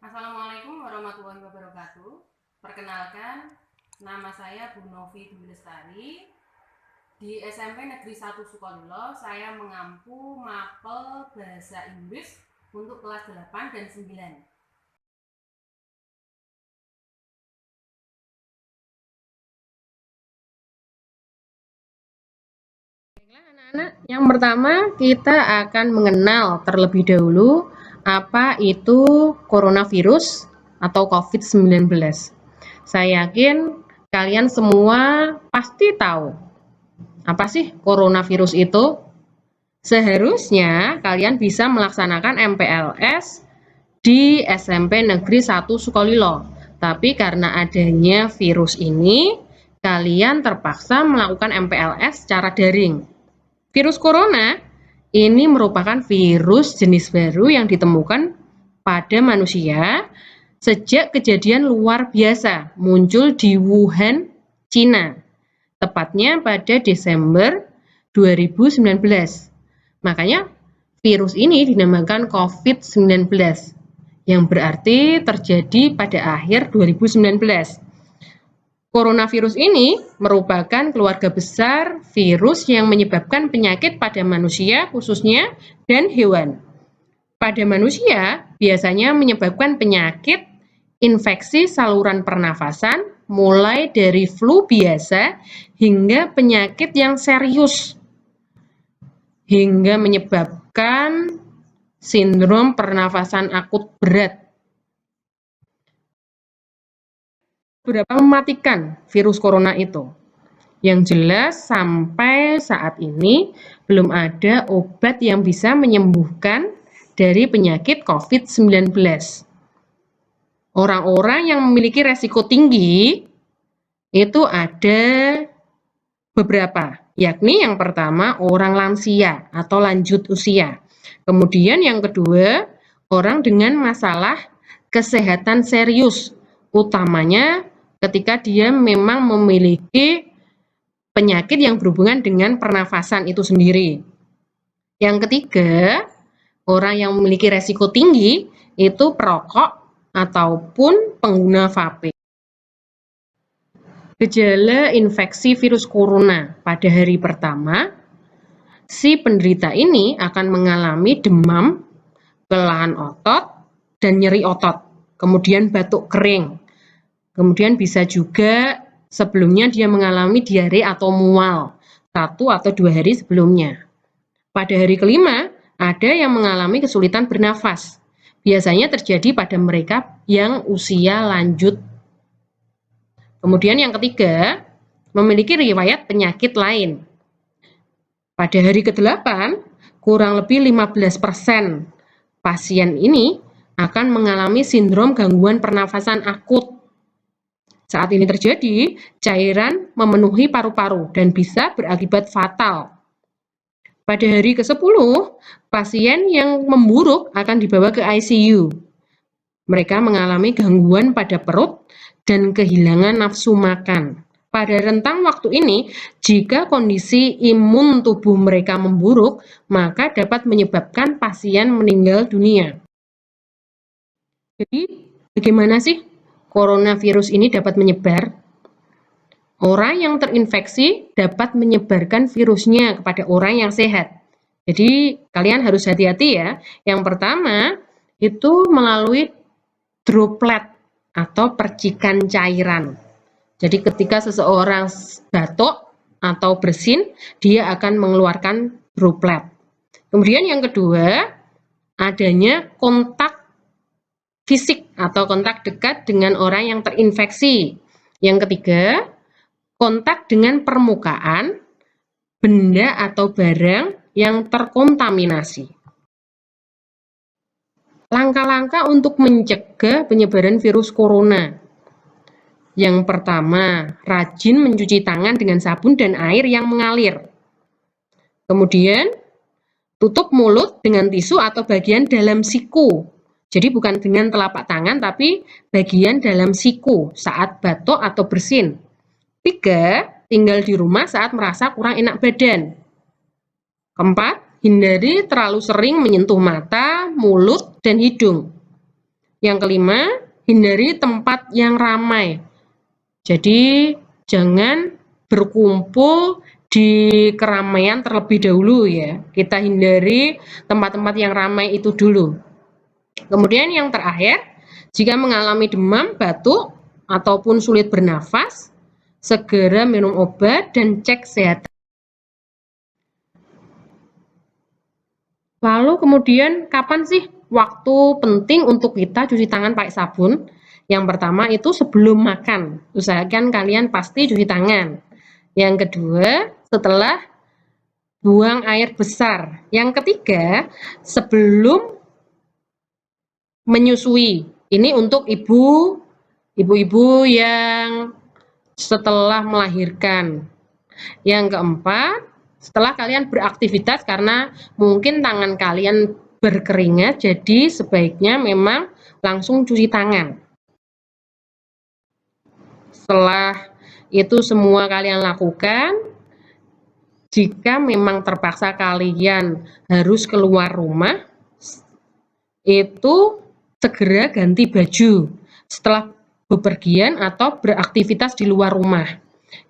Assalamualaikum warahmatullahi wabarakatuh. Perkenalkan, nama saya Bu Novi Dwi Lestari. Di SMP Negeri 1 Sukolilo, saya mengampu mapel bahasa Inggris untuk kelas 8 dan 9. Anak-anak, yang pertama kita akan mengenal terlebih dahulu apa itu coronavirus atau COVID-19. Saya yakin kalian semua pasti tahu apa sih coronavirus itu. Seharusnya kalian bisa melaksanakan MPLS di SMP Negeri 1 Sukolilo. Tapi karena adanya virus ini, kalian terpaksa melakukan MPLS secara daring. Virus corona ini merupakan virus jenis baru yang ditemukan pada manusia sejak kejadian luar biasa muncul di Wuhan, Cina, tepatnya pada Desember 2019. Makanya virus ini dinamakan COVID-19 yang berarti terjadi pada akhir 2019. Coronavirus ini merupakan keluarga besar virus yang menyebabkan penyakit pada manusia khususnya dan hewan. Pada manusia biasanya menyebabkan penyakit infeksi saluran pernafasan mulai dari flu biasa hingga penyakit yang serius hingga menyebabkan sindrom pernafasan akut berat. Berapa mematikan virus corona itu? Yang jelas sampai saat ini belum ada obat yang bisa menyembuhkan dari penyakit COVID-19. Orang-orang yang memiliki resiko tinggi itu ada beberapa, yakni yang pertama orang lansia atau lanjut usia. Kemudian yang kedua, orang dengan masalah kesehatan serius, utamanya ketika dia memang memiliki penyakit yang berhubungan dengan pernafasan itu sendiri. Yang ketiga, orang yang memiliki resiko tinggi itu perokok ataupun pengguna vape. Gejala infeksi virus corona pada hari pertama, si penderita ini akan mengalami demam, kelelahan otot, dan nyeri otot, kemudian batuk kering. Kemudian bisa juga sebelumnya dia mengalami diare atau mual 1 atau 2 hari sebelumnya. Pada hari kelima, ada yang mengalami kesulitan bernafas. Biasanya terjadi pada mereka yang usia lanjut. Kemudian yang ketiga, memiliki riwayat penyakit lain. Pada hari ke-8, kurang lebih 15% pasien ini akan mengalami sindrom gangguan pernafasan akut. Saat ini terjadi, cairan memenuhi paru-paru dan bisa berakibat fatal. Pada hari ke-10, pasien yang memburuk akan dibawa ke ICU. Mereka mengalami gangguan pada perut dan kehilangan nafsu makan. Pada rentang waktu ini, jika kondisi imun tubuh mereka memburuk, maka dapat menyebabkan pasien meninggal dunia. Jadi, bagaimana sih coronavirus ini dapat menyebar? Orang yang terinfeksi dapat menyebarkan virusnya kepada orang yang sehat. Jadi, kalian harus hati-hati ya. Yang pertama, itu melalui droplet atau percikan cairan. Jadi, ketika seseorang batuk atau bersin, dia akan mengeluarkan droplet. Kemudian yang kedua, adanya kontak fisik atau kontak dekat dengan orang yang terinfeksi. Yang ketiga, kontak dengan permukaan, benda atau barang yang terkontaminasi. Langkah-langkah untuk mencegah penyebaran virus corona. Yang pertama, rajin mencuci tangan dengan sabun dan air yang mengalir. Kemudian, tutup mulut dengan tisu atau bagian dalam siku. Jadi bukan dengan telapak tangan, tapi bagian dalam siku saat batuk atau bersin. 3, tinggal di rumah saat merasa kurang enak badan. 4, hindari terlalu sering menyentuh mata, mulut, dan hidung. Yang kelima, hindari tempat yang ramai. Jadi jangan berkumpul di keramaian terlebih dahulu ya. Kita hindari tempat-tempat yang ramai itu dulu. Kemudian yang terakhir, jika mengalami demam, batuk, ataupun sulit bernafas, segera minum obat dan cek kesehatan. Lalu kemudian kapan sih waktu penting untuk kita cuci tangan pakai sabun? Yang pertama itu sebelum makan. Usahakan kalian pasti cuci tangan. Yang kedua, setelah buang air besar. Yang ketiga, sebelum menyusui. Ini untuk ibu-ibu yang setelah melahirkan. Yang keempat, setelah kalian beraktivitas karena mungkin tangan kalian berkeringat, jadi sebaiknya memang langsung cuci tangan. Setelah itu semua kalian lakukan, jika memang terpaksa kalian harus keluar rumah, itu segera ganti baju setelah bepergian atau beraktivitas di luar rumah.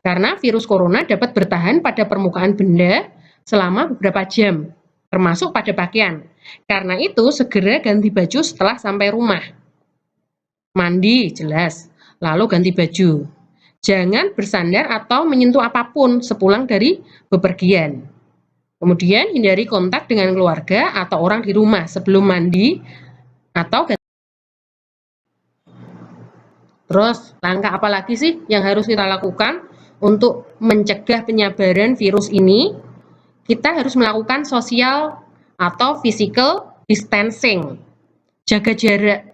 Karena virus corona dapat bertahan pada permukaan benda selama beberapa jam, termasuk pada pakaian. Karena itu, segera ganti baju setelah sampai rumah. Mandi, jelas, lalu ganti baju. Jangan bersandar atau menyentuh apapun sepulang dari bepergian. Kemudian, hindari kontak dengan keluarga atau orang di rumah sebelum mandi atau ganti. Terus, langkah apa lagi sih yang harus kita lakukan untuk mencegah penyebaran virus ini? Kita harus melakukan social atau physical distancing, jaga jarak,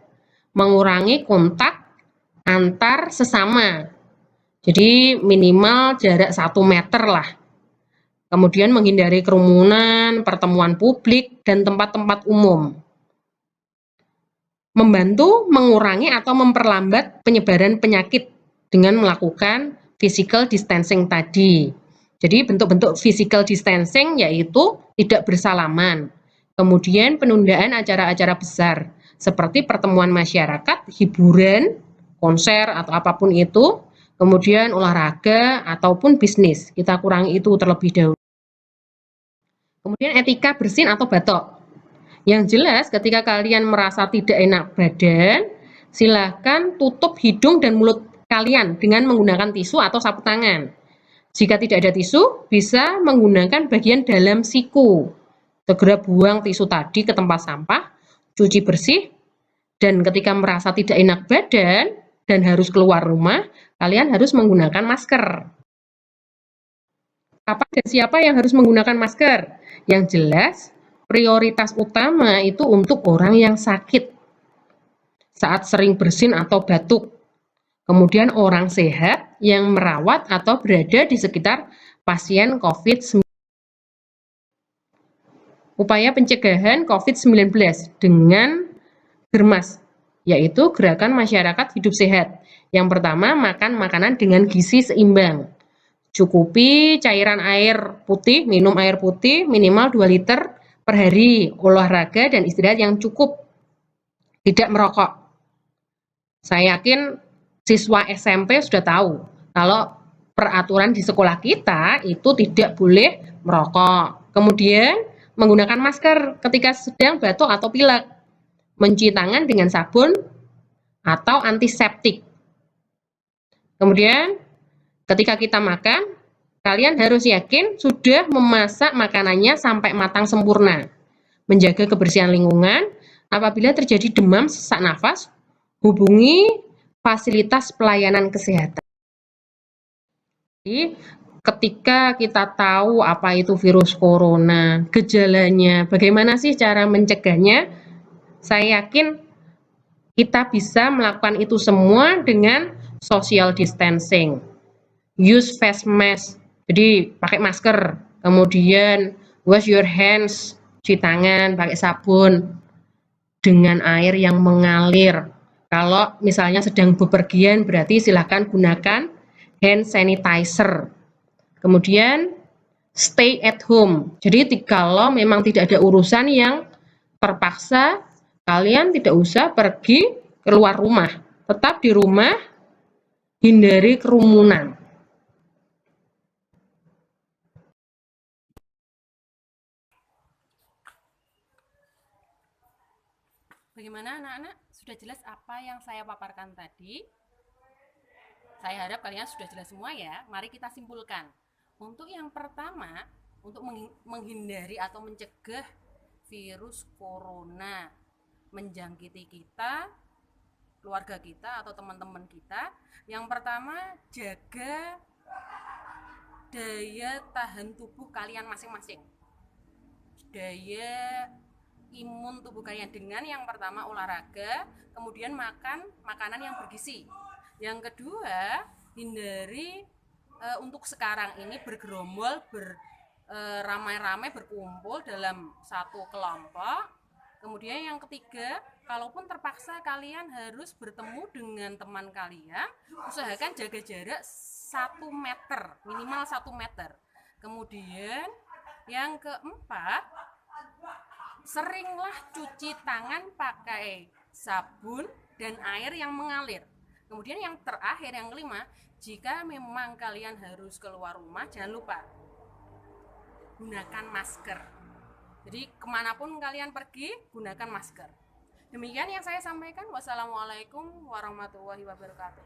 mengurangi kontak antar sesama. Jadi minimal jarak 1 meter lah. Kemudian menghindari kerumunan, pertemuan publik, dan tempat-tempat umum. Membantu mengurangi atau memperlambat penyebaran penyakit dengan melakukan physical distancing tadi. Jadi bentuk-bentuk physical distancing yaitu tidak bersalaman, kemudian penundaan acara-acara besar seperti pertemuan masyarakat, hiburan, konser atau apapun itu, kemudian olahraga ataupun bisnis. Kita kurangi itu terlebih dahulu. Kemudian etika bersin atau batuk. Yang jelas ketika kalian merasa tidak enak badan, silahkan tutup hidung dan mulut kalian dengan menggunakan tisu atau sapu tangan. Jika tidak ada tisu, bisa menggunakan bagian dalam siku. Segera buang tisu tadi ke tempat sampah, cuci bersih, dan ketika merasa tidak enak badan dan harus keluar rumah, kalian harus menggunakan masker. Kapan dan siapa yang harus menggunakan masker? Yang jelas, prioritas utama itu untuk orang yang sakit saat sering bersin atau batuk. Kemudian orang sehat yang merawat atau berada di sekitar pasien COVID-19. Upaya pencegahan COVID-19 dengan Germas, yaitu Gerakan Masyarakat Hidup Sehat. Yang pertama, makan makanan dengan gizi seimbang. Cukupi cairan air putih, minum air putih minimal 2 liter per hari, olahraga dan istirahat yang cukup, tidak merokok. Saya yakin siswa SMP sudah tahu kalau peraturan di sekolah kita itu tidak boleh merokok. Kemudian menggunakan masker ketika sedang batuk atau pilek, mencuci tangan dengan sabun atau antiseptik. Kemudian ketika kita makan, kalian harus yakin sudah memasak makanannya sampai matang sempurna. Menjaga kebersihan lingkungan. Apabila terjadi demam, sesak nafas, hubungi fasilitas pelayanan kesehatan. Jadi, ketika kita tahu apa itu virus corona, gejalanya, bagaimana sih cara mencegahnya? Saya yakin kita bisa melakukan itu semua dengan social distancing. Use face mask, jadi pakai masker, kemudian wash your hands, cuci tangan, pakai sabun dengan air yang mengalir. Kalau misalnya sedang bepergian, berarti silahkan gunakan hand sanitizer. Kemudian stay at home. Jadi kalau memang tidak ada urusan yang terpaksa, kalian tidak usah pergi keluar rumah. Tetap di rumah, hindari kerumunan. Bagaimana anak-anak? Sudah jelas apa yang saya paparkan tadi? Saya harap kalian sudah jelas semua ya. Mari kita simpulkan. Untuk yang pertama, untuk menghindari atau mencegah virus corona menjangkiti kita, keluarga kita atau teman-teman kita, yang pertama jaga daya tahan tubuh kalian masing-masing. Daya imun tubuh kalian dengan yang pertama olahraga, kemudian makan makanan yang bergizi. Yang kedua, hindari untuk sekarang ini bergerombol, ramai-ramai berkumpul dalam satu kelompok. Kemudian yang ketiga, kalaupun terpaksa kalian harus bertemu dengan teman kalian, usahakan jaga jarak 1 meter, minimal 1 meter. Kemudian yang keempat, seringlah cuci tangan pakai sabun dan air yang mengalir. Kemudian yang terakhir, yang kelima, jika memang kalian harus keluar rumah, jangan lupa gunakan masker. Jadi kemanapun kalian pergi, gunakan masker. Demikian yang saya sampaikan. Wassalamualaikum warahmatullahi wabarakatuh.